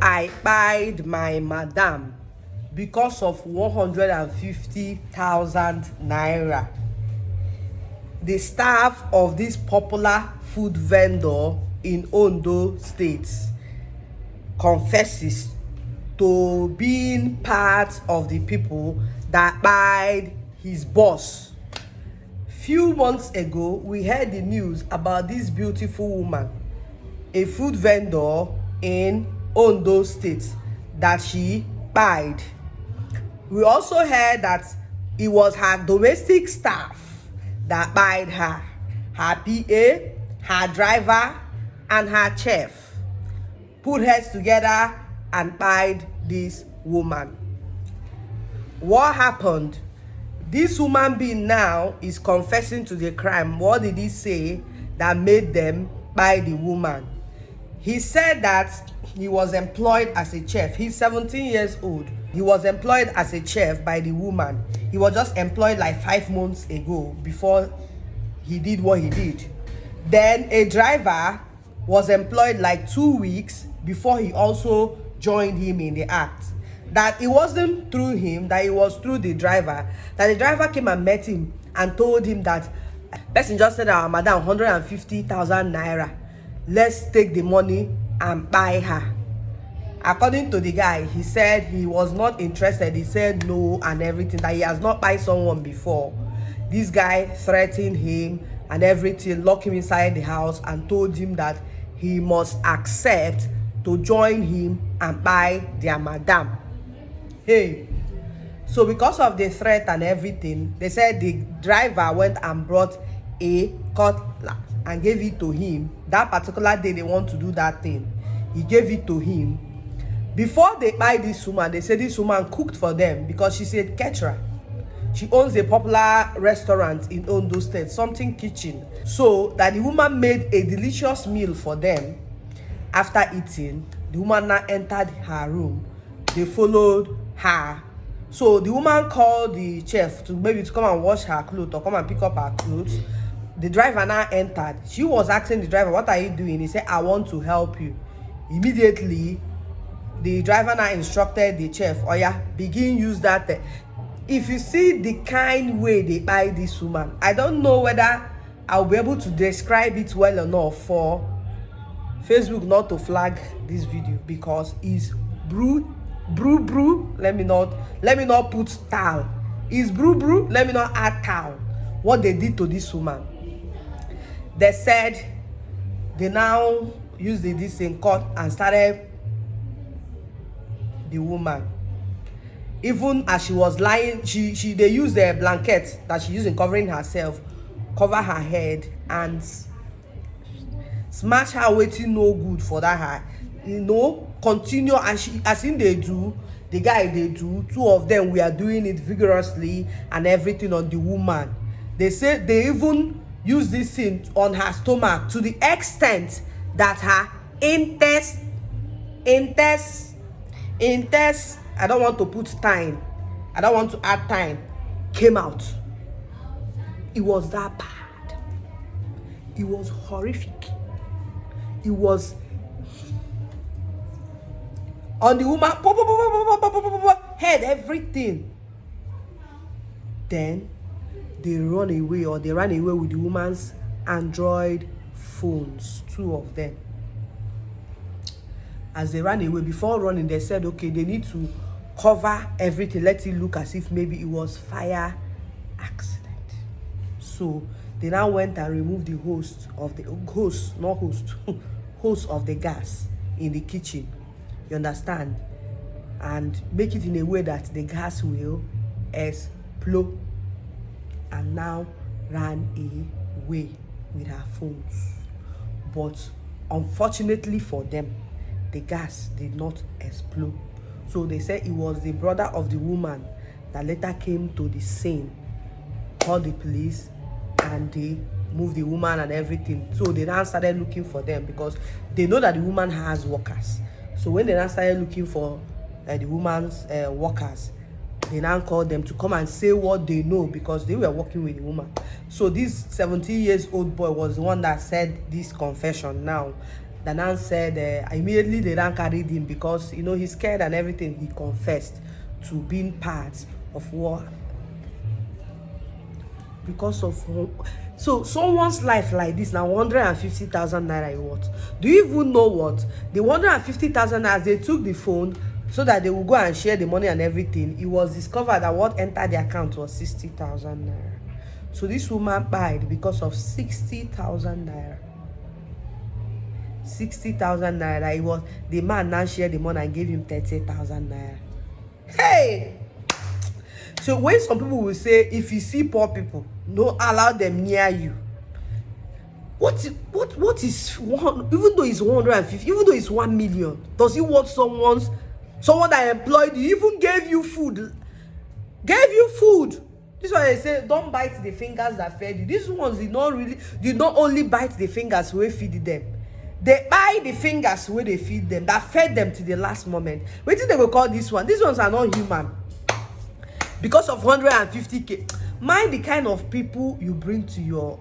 I kpaied my madam because of 150,000 naira. The staff of this popular food vendor in Ondo State confesses to being part of the people that kpaied his boss. Few months ago, we heard the news about this beautiful woman, a food vendor in Ondo State, that she kpaied. We also heard that it was her domestic staff that kpaied her PA, her driver, and her chef put heads together and kpaied this woman. What happened? This human being now is confessing to the crime. What did he say that made them kpai the woman? He said that he was employed as a chef. He's 17 years old. He was employed as a chef by the woman. He was just employed like 5 months ago before he did what he did. Then a driver was employed like 2 weeks before he also joined him in the act. That it wasn't through him, that it was through the driver. That the driver came and met him and told him that person just said our madam 150,000 naira. Let's take the money and buy her. According to the guy, he said he was not interested. He said no and everything, that he has not buy someone before. This guy threatened him and everything, locked him inside the house and told him that he must accept to join him and buy their madam. Hey, so because of the threat and everything, they said the driver went and brought a cutlass and gave it to him. That particular day they want to do that thing, he gave it to him. Before they buy this woman, they said this woman cooked for them because she's a caterer. She owns a popular restaurant in Ondo State, something kitchen. So that the woman made a delicious meal for them. After eating, the woman now entered her room. They followed her. So the woman called the chef to come and wash her clothes or come and pick up her clothes. The driver now entered. She was asking the driver, what are you doing? He said, I want to help you. Immediately, the driver now instructed the chef, oh yeah, begin use that. If you see the kind way they buy this woman, I don't know whether I'll be able to describe it well enough for Facebook not to flag this video, because it's brew. Let me not put towel. It's brew. Let me not add towel. What they did to this woman, they said they now used this in court and started the woman. Even as she was lying, they used a blanket that she used in covering herself, cover her head and smash her waiting no good for that her, continue as in they do, the guy they do, two of them, we are doing it vigorously and everything on the woman. They say they even use this thing on her stomach to the extent that her intestine, I don't want to put time, I don't want to add time, came out. It was that bad. It was horrific. It was on the woman, head, everything. Then they ran away with the woman's Android phones, 2 of them. As they ran away, before running, they said, okay, they need to cover everything, let it look as if maybe it was fire accident. So they now went and removed the hose of the gas in the kitchen, you understand, and make it in a way that the gas will explode, and now ran away with her phones. But unfortunately for them, the gas did not explode. So they said it was the brother of the woman that later came to the scene, called the police, and they moved the woman and everything. So they now started looking for them because they know that the woman has workers. So when they now started looking for the woman's workers, they now called them to come and say what they know, because they were working with the woman. So this 17 years old boy was the one that said this confession now. The man said immediately they ran carried him because he's scared and everything. He confessed to being part of war because of. So someone's life like this now 150,000 naira what? Do you even know what the 150,000 naira? They took the phone so that they will go and share the money and everything. It was discovered that what entered the account was 60,000 naira. So this woman died because of 60,000 naira. 60,000 naira. It was the man now shared the money and gave him 30,000 naira. Hey! So when some people will say, if you see poor people, don't allow them near you. What is one? Even though it's 150, even though it's 1 million, does he want someone that employed you, even gave you food? Gave you food. This is why they say don't bite the fingers that fed you. These ones did not only bite the fingers where feed them. They bite the fingers where they feed them, that fed them to the last moment. What did they will call this one? These ones are not human. Because of 150k. Mind the kind of people you bring to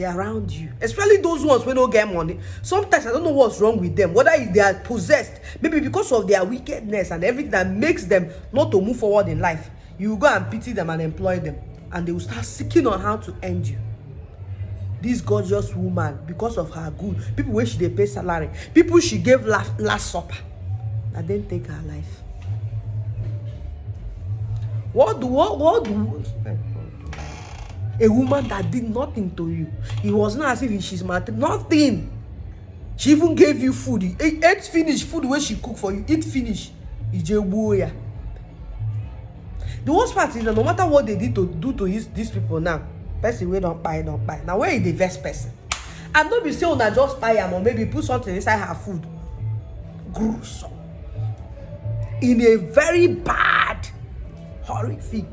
around you, especially those ones who don't get money. Sometimes I don't know what's wrong with them, whether they are possessed, maybe because of their wickedness and everything that makes them not to move forward in life. You go and pity them and employ them, and they will start seeking on how to end you. This gorgeous woman, because of her good, people where she they pay salary, people she gave last supper, and then take her life. What do a woman that did nothing to you? It was not as if she's mad. Nothing. She even gave you food. You ate finished food where she cooked for you. Eat finish. The worst part is that no matter what they did to do to these people now, person we don't buy. Now where is the best person? And don't be saying that just buy them or maybe put something inside her food. Gruesome. In a very bad, horrific,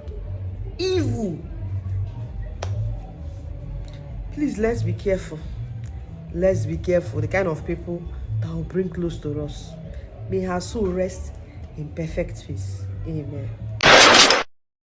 evil. Please, let's be careful. Let's be careful. The kind of people that will bring close to us. May her soul rest in perfect peace. Amen.